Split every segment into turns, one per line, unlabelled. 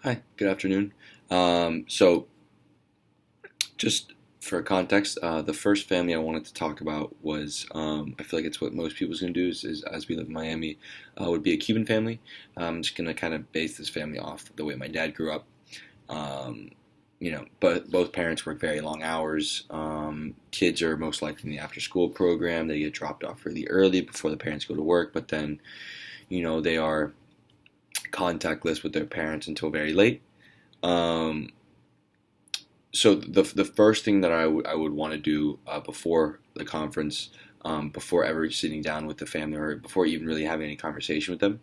Hi, good afternoon. So, just for context, the first family I wanted to talk about was I feel like it's what most people's gonna do is as we live in Miami, would be a Cuban family. I'm just gonna kind of base this family off the way my dad grew up. Um, but both parents work very long hours. Kids are most likely in the after school program. They get dropped off really early before the parents go to work, but then, they are contactless with their parents until very late. Um, so the first thing that I would want to do before the conference, before ever sitting down with the family or before even really having any conversation with them,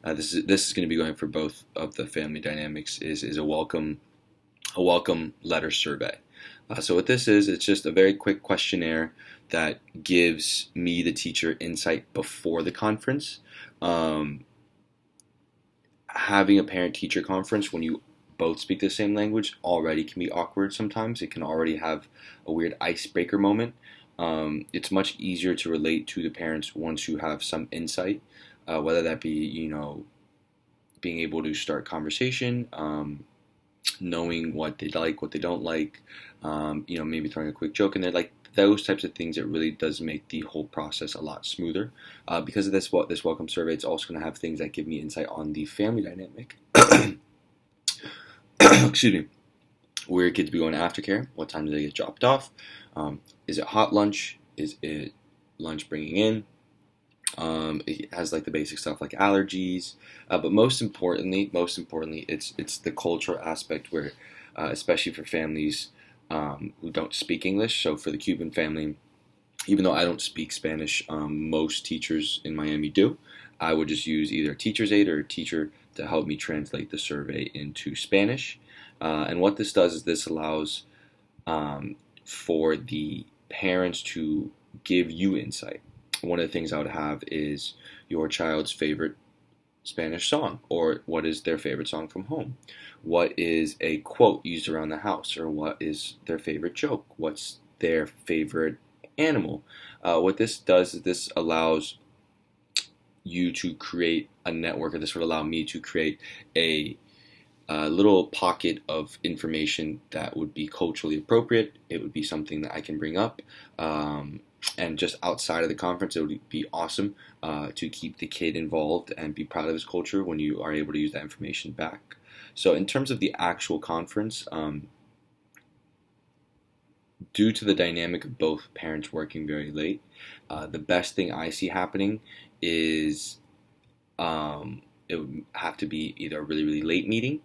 this is going to be going for both of the family dynamics is a welcome letter survey. So what this is, it's just a very quick questionnaire that gives me the teacher insight before the conference. Um, Having a parent teacher conference when you both speak the same language already can be awkward sometimes. It can already have a weird icebreaker moment. It's much easier to relate to the parents once you have some insight, whether that be, being able to start conversation, knowing what they like, what they don't like, maybe throwing a quick joke in there, like those types of things. It really does make the whole process a lot smoother. Because of this welcome survey, it's also going to have things that give me insight on the family dynamic. Excuse me. Where kids be going to aftercare? What time do they get dropped off? Is it hot lunch? Is it lunch bringing in? It has like the basic stuff like allergies, but most importantly, it's the cultural aspect where, especially for families who don't speak English. So for the Cuban family, even though I don't speak Spanish, most teachers in Miami do. I would just use either a teacher's aide or a teacher to help me translate the survey into Spanish. And what this does is this allows for the parents to give you insight. One of the things I would have is your child's favorite Spanish song, or what is their favorite song from home? What is a quote used around the house, or what is their favorite joke? What's their favorite animal? What this does is this allows you to create a network, or this would allow me to create a little pocket of information that would be culturally appropriate. It would be something that I can bring up. And just outside of the conference, it would be awesome to keep the kid involved and be proud of his culture when you are able to use that information back. So, in terms of the actual conference, due to the dynamic of both parents working very late, the best thing I see happening is it would have to be either a really, really late meeting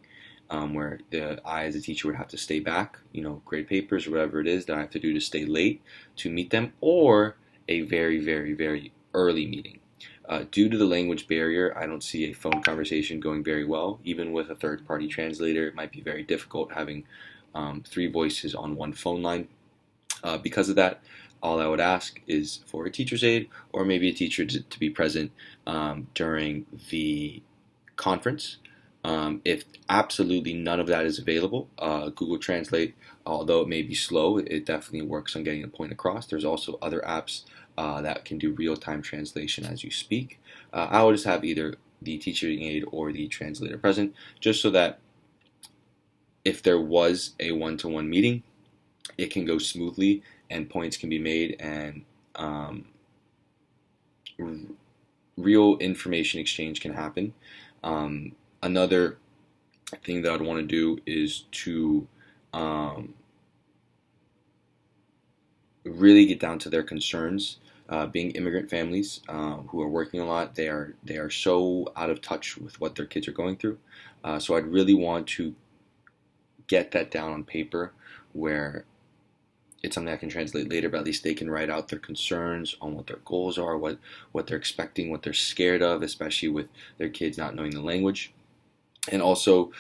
where I, as a teacher, would have to stay back, grade papers or whatever it is that I have to do to stay late to meet them, or a very, very, very early meeting. Due to the language barrier, I don't see a phone conversation going very well. Even with a third party translator, it might be very difficult having three voices on one phone line. Because of that, all I would ask is for a teacher's aide or maybe a teacher to be present during the conference. If absolutely none of that is available, Google Translate, although it may be slow, it definitely works on getting a point across. There's also other apps that can do real time translation as you speak. I would just have either the teaching aide or the translator present, just so that if there was a one to one meeting, it can go smoothly and points can be made and r- real information exchange can happen. Another thing that I'd want to do is to um, really get down to their concerns. Being immigrant families who are working a lot, they are so out of touch with what their kids are going through. So I'd really want to get that down on paper, where it's something I can translate later, but at least they can write out their concerns on what their goals are, what they're expecting, what they're scared of, especially with their kids not knowing the language, and also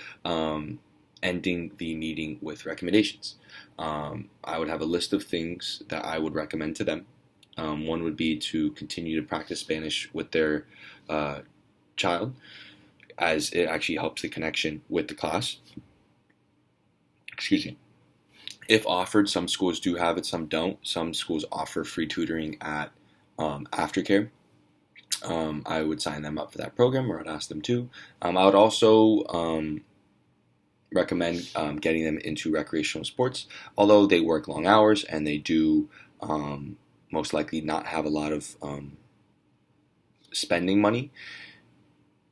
ending the meeting with recommendations. I would have a list of things that I would recommend to them. One would be to continue to practice Spanish with their uh, child, as it actually helps the connection with the class. Excuse me. If offered, some schools do have it, some don't. Some schools offer free tutoring at aftercare. I would sign them up for that program, or I'd ask them to. I would also recommend getting them into recreational sports, although they work long hours and they do most likely not have a lot of spending money.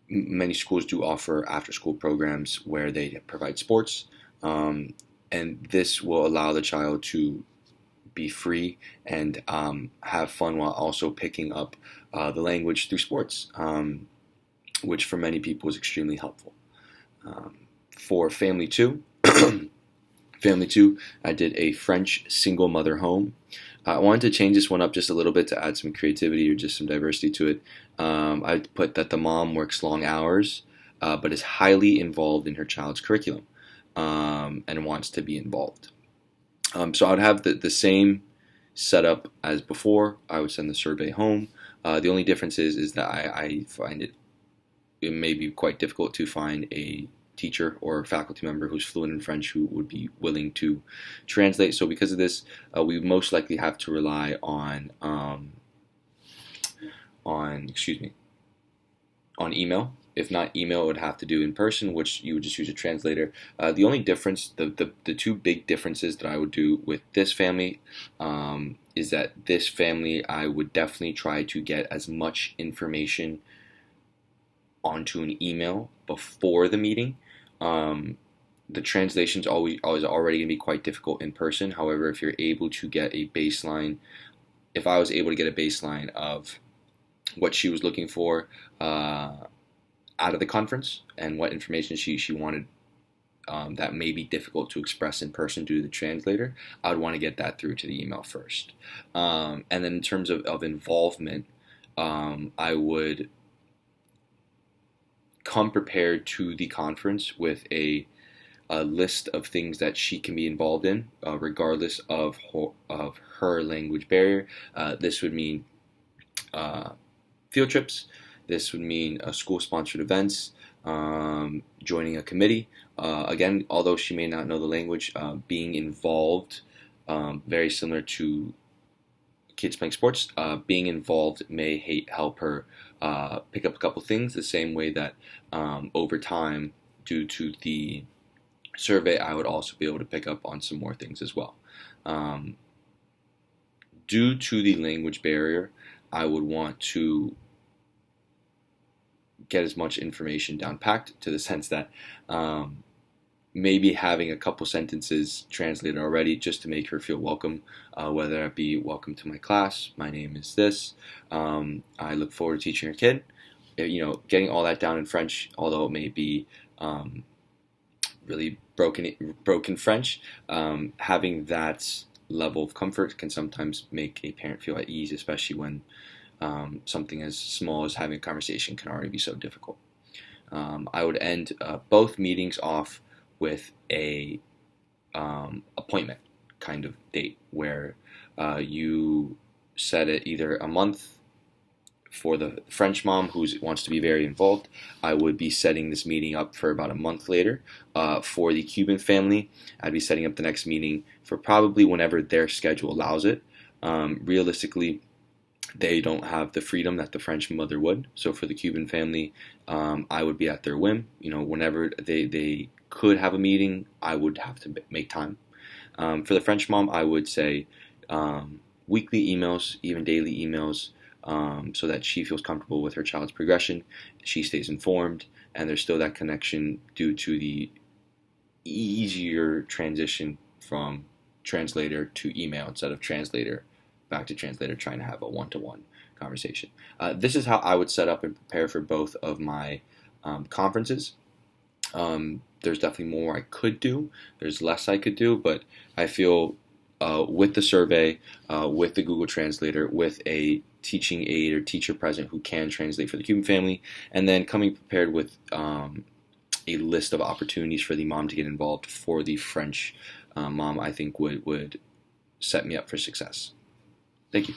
Many schools do offer after-school programs where they provide sports, and this will allow the child to be free and have fun while also picking up the language through sports, which for many people is extremely helpful. For Family 2, Family 2, I did a French single mother home. I wanted to change this one up just a little bit to add some creativity or just some diversity to it. I put that the mom works long hours, but is highly involved in her child's curriculum and wants to be involved. So I would have the same setup as before. I would send the survey home. The only difference is that I find it may be quite difficult to find a teacher or faculty member who's fluent in French who would be willing to translate. So because of this, we most likely have to rely on email. If not email, it would have to do in person, which you would just use a translator. The only difference, the two big differences that I would do with this family is that this family, I would definitely try to get as much information onto an email before the meeting. The translation's always already going to be quite difficult in person. However, if you're able to get a baseline, if I was able to get a baseline of what she was looking for out of the conference and what information she wanted that may be difficult to express in person due to the translator, I would want to get that through to the email first. And then in terms of involvement, I would come prepared to the conference with a list of things that she can be involved in, regardless of her language barrier. This would mean field trips. This would mean school-sponsored events, joining a committee. Again, although she may not know the language, being involved, very similar to kids playing sports, being involved may help her pick up a couple things, the same way that over time, due to the survey, I would also be able to pick up on some more things as well. Due to the language barrier, I would want to get as much information down packed, to the sense that maybe having a couple sentences translated already just to make her feel welcome, whether it be welcome to my class, my name is this, I look forward to teaching your kid. Getting all that down in French, although it may be really broken French, having that level of comfort can sometimes make a parent feel at ease, especially when something as small as having a conversation can already be so difficult. I would end both meetings off with a appointment kind of date where you set it either a month. For the French mom who wants to be very involved, I would be setting this meeting up for about a month later. For the Cuban family, I'd be setting up the next meeting for probably whenever their schedule allows it. Realistically, they don't have the freedom that the French mother would. So for the Cuban family, I would be at their whim. Whenever they could have a meeting, I would have to make time. For the French mom, I would say weekly emails, even daily emails, so that she feels comfortable with her child's progression, she stays informed, and there's still that connection due to the easier transition from translator to email instead of translator back to translator, trying to have a one-to-one conversation. This is how I would set up and prepare for both of my conferences. There's definitely more I could do. There's less I could do, but I feel with the survey, with the Google Translator, with a teaching aide or teacher present who can translate for the Cuban family, and then coming prepared with a list of opportunities for the mom to get involved for the French mom, I think would set me up for success. Thank you.